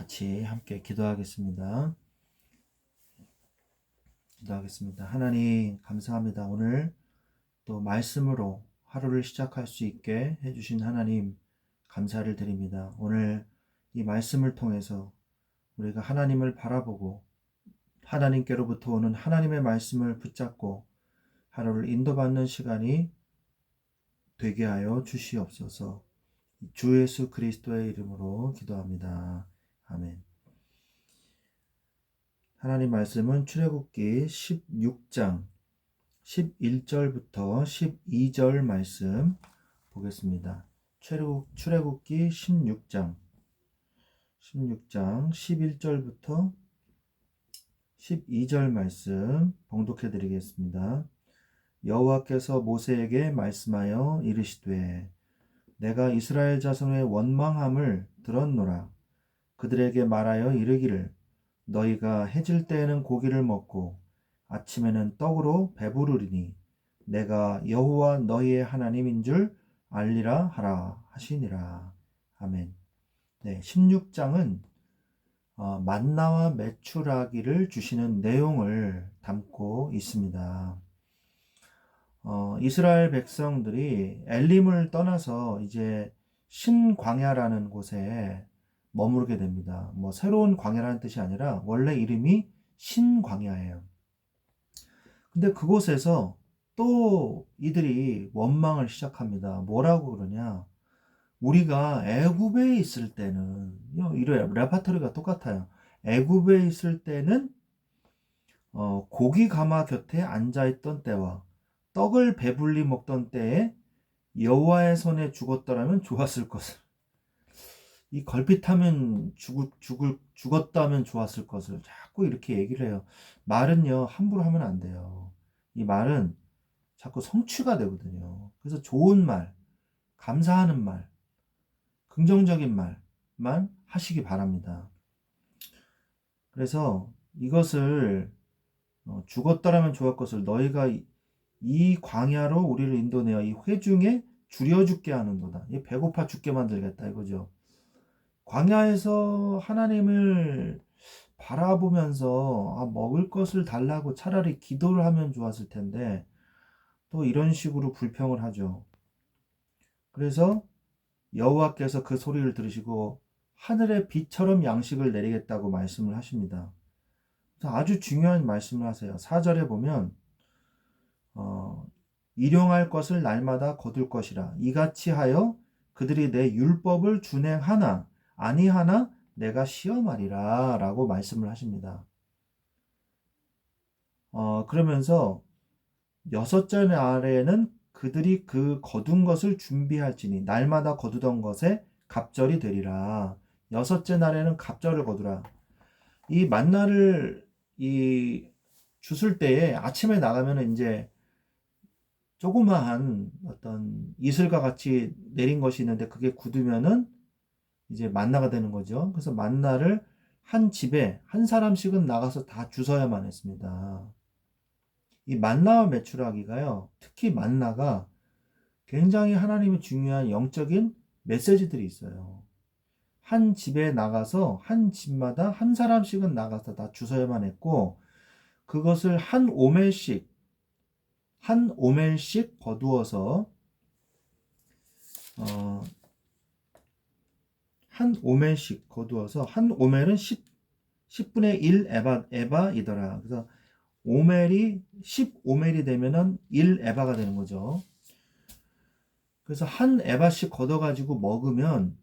같이 함께 기도하겠습니다. 하나님 감사합니다. 오늘 또 말씀으로 하루를 시작할 수 있게 해주신 하나님 감사를 드립니다. 오늘 이 말씀을 통해서 우리가 하나님을 바라보고 하나님께로부터 오는 하나님의 말씀을 붙잡고 하루를 인도받는 시간이 되게 하여 주시옵소서. 주 예수 그리스도의 이름으로 기도합니다. 아멘. 하나님 말씀은 출애굽기 16장 11절부터 12절 말씀 보겠습니다. 출애굽기 16장 11절부터 12절 말씀 봉독해 드리겠습니다. 여호와께서 모세에게 말씀하여 이르시되 내가 이스라엘 자손의 원망함을 들었노라. 그들에게 말하여 이르기를 너희가 해질 때에는 고기를 먹고 아침에는 떡으로 배부르리니 내가 여호와 너희의 하나님인 줄 알리라 하라 하시니라. 아멘. 네, 16장은 만나와 메추라기를 주시는 내용을 담고 있습니다. 이스라엘 백성들이 엘림을 떠나서 이제 신광야라는 곳에 머무르게 됩니다. 새로운 광야라는 뜻이 아니라 원래 이름이 신광야예요. 근데 그곳에서 또 이들이 원망을 시작합니다. 뭐라고 그러냐? 우리가 애굽에 있을 때는 이런 레파토리가 똑같아요. 애굽에 있을 때는 고기 가마 곁에 앉아있던 때와 떡을 배불리 먹던 때에 여호와의 손에 죽었더라면 좋았을 것을. 이 걸핏하면 죽었다면 좋았을 것을 자꾸 이렇게 얘기를 해요. 말은요, 함부로 하면 안 돼요. 이 말은 자꾸 성취가 되거든요. 그래서 좋은 말, 감사하는 말, 긍정적인 말만 하시기 바랍니다. 그래서 이것을 죽었더라면 좋을 것을 너희가 이 광야로 우리를 인도내어 이 회중에 줄여 죽게 하는도다. 배고파 죽게 만들겠다 이거죠. 광야에서 하나님을 바라보면서 먹을 것을 달라고 차라리 기도를 하면 좋았을 텐데 또 이런 식으로 불평을 하죠. 그래서 여호와께서 그 소리를 들으시고 하늘의 비처럼 양식을 내리겠다고 말씀을 하십니다. 아주 중요한 말씀을 하세요. 4절에 보면 일용할 것을 날마다 거둘 것이라 이같이 하여 그들이 내 율법을 준행하나 아니하나 내가 시험하리라 라고 말씀을 하십니다. 그러면서 6절 아래에는 그들이 그 거둔 것을 준비할지니 날마다 거두던 것에 갑절이 되리라. 6째 날에는 갑절을 거두라. 이 만나를 주술 때에 아침에 나가면 이제 조그마한 어떤 이슬과 같이 내린 것이 있는데 그게 굳으면은 이제 만나가 되는 거죠. 그래서 만나를 한 집에 한 사람씩은 나가서 다 주워야만 했습니다. 이 만나와 메추라기가요, 특히 만나가 굉장히 하나님이 중요한 영적인 메시지들이 있어요. 한 집에 나가서 한 집마다 한 사람씩은 나가서 다 주워야만 했고 그것을 한 오멜씩 거두어서 한 오멜은 10분의 1 에바이더라. 그래서 오멜이 10오멜이 되면은 1 에바가 되는 거죠. 그래서 한 에바씩 걷어가지고 먹으면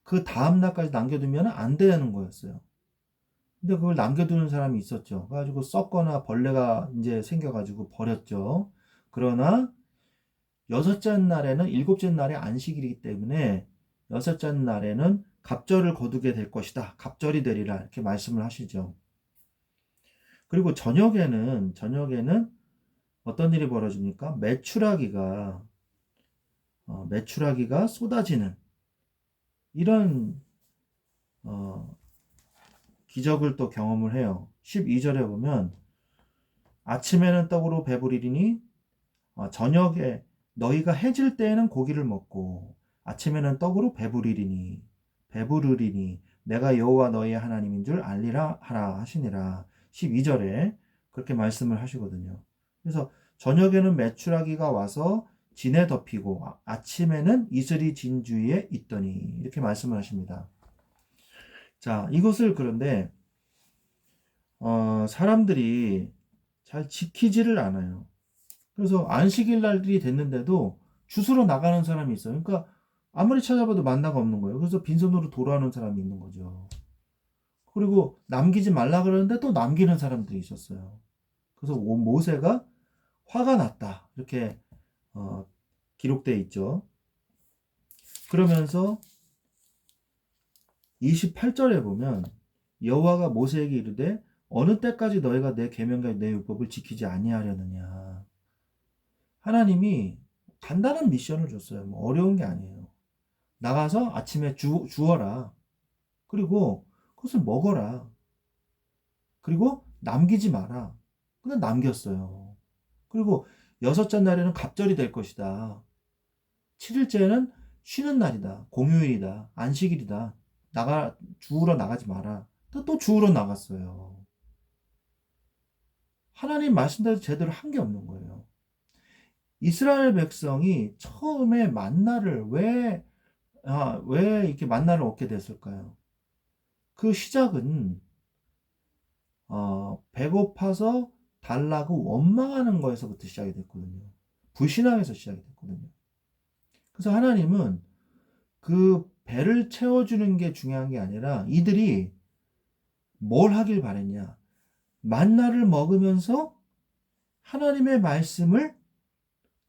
그 다음 날까지 남겨두면 안 되는 거였어요. 근데 그걸 남겨두는 사람이 있었죠. 그래가지고 썩거나 벌레가 이제 생겨가지고 버렸죠. 그러나 6째 날에는 7째 날이 안식일이기 때문에 6째 날에는 갑절을 거두게 될 것이다. 갑절이 되리라 이렇게 말씀을 하시죠. 그리고 저녁에는 어떤 일이 벌어집니까? 메추라기가 쏟아지는 이런 기적을 또 경험을 해요. 12절에 보면 아침에는 떡으로 배부리리니 저녁에 너희가 해질 때에는 고기를 먹고 아침에는 떡으로 배부리리니 배부르리니 내가 여호와 너희의 하나님인 줄 알리라 하라 하시니라. 12절에 그렇게 말씀을 하시거든요. 그래서 저녁에는 메추라기가 와서 진에 덮이고 아침에는 이슬이 진 주위에 있더니 이렇게 말씀을 하십니다. 자, 이것을 그런데 사람들이 잘 지키지를 않아요. 그래서 안식일 날이 됐는데도 주스러 나가는 사람이 있어요. 그러니까 아무리 찾아봐도 만나가 없는 거예요. 그래서 빈손으로 돌아오는 사람이 있는 거죠. 그리고 남기지 말라 그러는데 또 남기는 사람들이 있었어요. 그래서 모세가 화가 났다. 이렇게 기록되어 있죠. 그러면서 28절에 보면 여호와가 모세에게 이르되 어느 때까지 너희가 내 계명과 내 율법을 지키지 아니하려느냐. 하나님이 간단한 미션을 줬어요. 뭐 어려운 게 아니에요. 나가서 아침에 주어라. 그리고 그것을 먹어라. 그리고 남기지 마라. 근데 남겼어요. 그리고 여섯째 날에는 갑절이 될 것이다. 7일째는 쉬는 날이다. 공휴일이다. 안식일이다. 주우러 나가지 마라. 또 주우러 나갔어요. 하나님 말씀대로 제대로 한 게 없는 거예요. 이스라엘 백성이 처음에 만나를 왜 이렇게 만나를 얻게 됐을까요? 그 시작은 배고파서 달라고 원망하는 거에서부터 시작이 됐거든요. 불신앙에서 시작이 됐거든요. 그래서 하나님은 그 배를 채워주는 게 중요한 게 아니라 이들이 뭘 하길 바랬냐? 만나를 먹으면서 하나님의 말씀을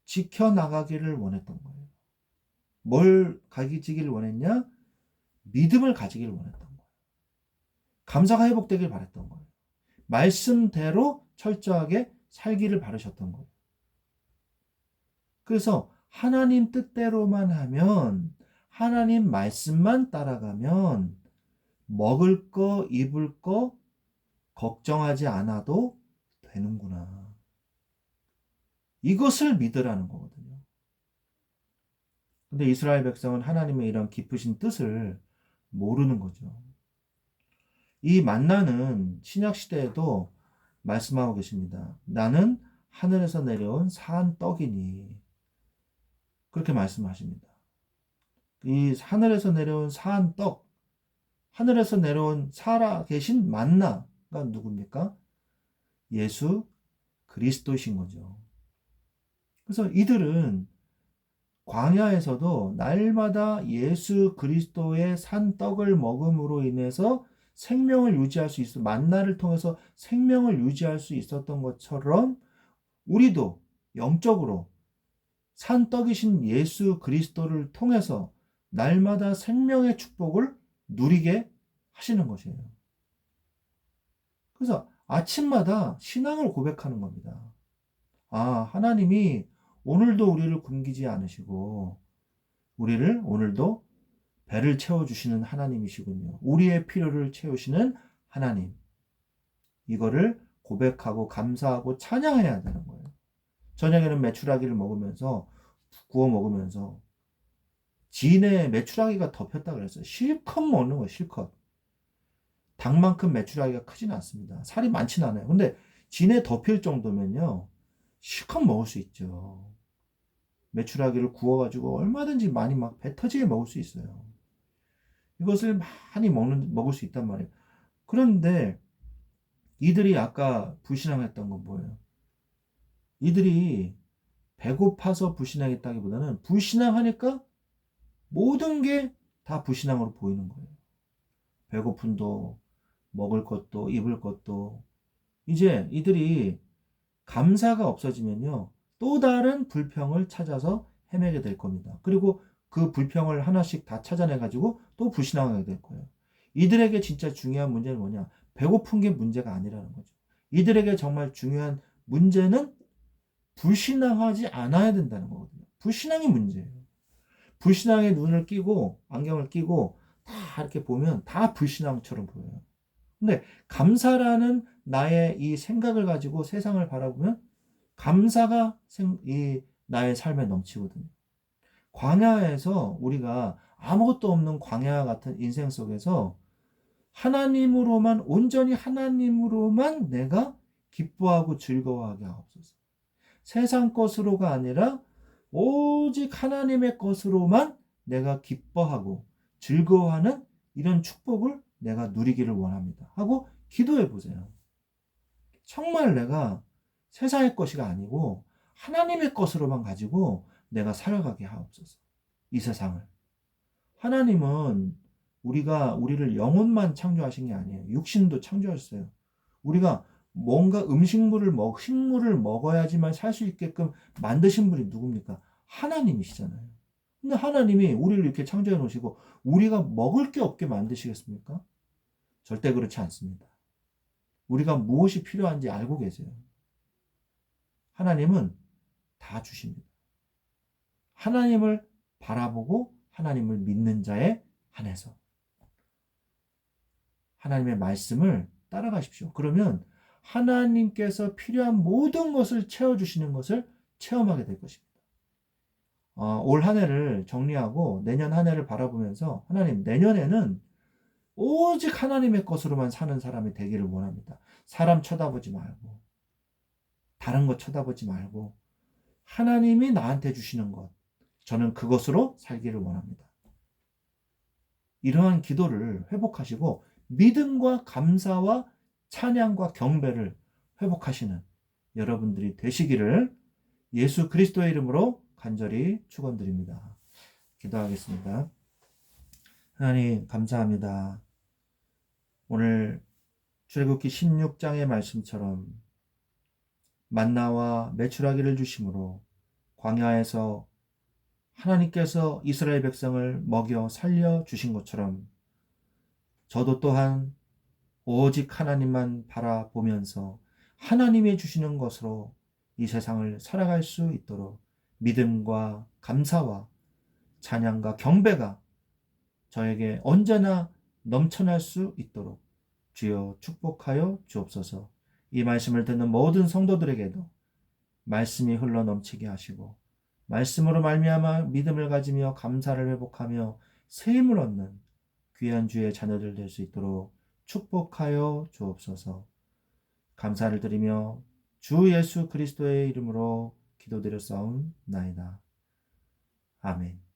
지켜나가기를 원했던 거예요. 뭘 가지기를 원했냐? 믿음을 가지기를 원했던 거예요. 감사가 회복되길 바랬던 거예요. 말씀대로 철저하게 살기를 바라셨던 거예요. 그래서 하나님 뜻대로만 하면, 하나님 말씀만 따라가면 먹을 거, 입을 거 걱정하지 않아도 되는구나. 이것을 믿으라는 거거든요. 근데 이스라엘 백성은 하나님의 이런 깊으신 뜻을 모르는 거죠. 이 만나는 신약 시대에도 말씀하고 계십니다. 나는 하늘에서 내려온 사한 떡이니. 그렇게 말씀하십니다. 이 하늘에서 내려온 사한 떡, 하늘에서 내려온 살아 계신 만나가 누굽니까? 예수 그리스도이신 거죠. 그래서 이들은 광야에서도 날마다 예수 그리스도의 산 떡을 먹음으로 인해서 생명을 유지할 수 있어, 만나를 통해서 생명을 유지할 수 있었던 것처럼 우리도 영적으로 산 떡이신 예수 그리스도를 통해서 날마다 생명의 축복을 누리게 하시는 것이에요. 그래서 아침마다 신앙을 고백하는 겁니다. 하나님이 오늘도 우리를 굶기지 않으시고 우리를 오늘도 배를 채워주시는 하나님이시군요. 우리의 필요를 채우시는 하나님. 이거를 고백하고 감사하고 찬양해야 되는 거예요. 저녁에는 메추라기를 구워 먹으면서 진에 메추라기가 덮였다 그랬어요. 실컷 먹는 거예요. 실컷. 닭만큼 메추라기가 크지는 않습니다. 살이 많지는 않아요. 근데 진에 덮일 정도면요. 실컷 먹을 수 있죠. 메추라기를 구워가지고 얼마든지 많이 막 배 터지게 먹을 수 있어요. 이것을 많이 먹을 수 있단 말이에요. 그런데 이들이 아까 불신앙했던 건 뭐예요? 이들이 배고파서 불신앙했다기보다는 불신앙하니까 모든 게 다 불신앙으로 보이는 거예요. 배고픔도 먹을 것도 입을 것도 이제 이들이 감사가 없어지면요. 또 다른 불평을 찾아서 헤매게 될 겁니다. 그리고 그 불평을 하나씩 다 찾아내가지고 또 불신앙하게 될 거예요. 이들에게 진짜 중요한 문제는 뭐냐? 배고픈 게 문제가 아니라는 거죠. 이들에게 정말 중요한 문제는 불신앙하지 않아야 된다는 거거든요. 불신앙이 문제예요. 불신앙에 눈을 끼고 안경을 끼고 다 이렇게 보면 다 불신앙처럼 보여요. 근데 감사라는 나의 이 생각을 가지고 세상을 바라보면 감사가 나의 삶에 넘치거든요. 광야에서 우리가 아무것도 없는 광야 같은 인생 속에서 하나님으로만, 온전히 하나님으로만 내가 기뻐하고 즐거워하게 하옵소서. 세상 것으로가 아니라 오직 하나님의 것으로만 내가 기뻐하고 즐거워하는 이런 축복을 내가 누리기를 원합니다. 하고 기도해 보세요. 정말 내가 세상의 것이가 아니고 하나님의 것으로만 가지고 내가 살아가게 하옵소서. 이 세상을. 하나님은 우리를 영혼만 창조하신 게 아니에요. 육신도 창조하셨어요. 우리가 뭔가 식물을 먹어야지만 살 수 있게끔 만드신 분이 누굽니까? 하나님이시잖아요. 근데 하나님이 우리를 이렇게 창조해 놓으시고 우리가 먹을 게 없게 만드시겠습니까? 절대 그렇지 않습니다. 우리가 무엇이 필요한지 알고 계세요. 하나님은 다 주십니다. 하나님을 바라보고 하나님을 믿는 자에 한해서 하나님의 말씀을 따라가십시오. 그러면 하나님께서 필요한 모든 것을 채워주시는 것을 체험하게 될 것입니다. 올 한 해를 정리하고 내년 한 해를 바라보면서 하나님, 내년에는 오직 하나님의 것으로만 사는 사람이 되기를 원합니다. 사람 쳐다보지 말고, 다른 것 쳐다보지 말고, 하나님이 나한테 주시는 것, 저는 그것으로 살기를 원합니다. 이러한 기도를 회복하시고 믿음과 감사와 찬양과 경배를 회복하시는 여러분들이 되시기를 예수 그리스도의 이름으로 간절히 축원드립니다. 기도하겠습니다. 하나님 감사합니다. 오늘 출애굽기 16장의 말씀처럼 만나와 메추라기를 주심으로 광야에서 하나님께서 이스라엘 백성을 먹여 살려 주신 것처럼 저도 또한 오직 하나님만 바라보면서 하나님이 주시는 것으로 이 세상을 살아갈 수 있도록 믿음과 감사와 찬양과 경배가 저에게 언제나 넘쳐날 수 있도록 주여 축복하여 주옵소서. 이 말씀을 듣는 모든 성도들에게도 말씀이 흘러 넘치게 하시고 말씀으로 말미암아 믿음을 가지며 감사를 회복하며 새 힘을 얻는 귀한 주의 자녀들 될 수 있도록 축복하여 주옵소서. 감사를 드리며 주 예수 그리스도의 이름으로 기도드렸사옵나이다. 아멘.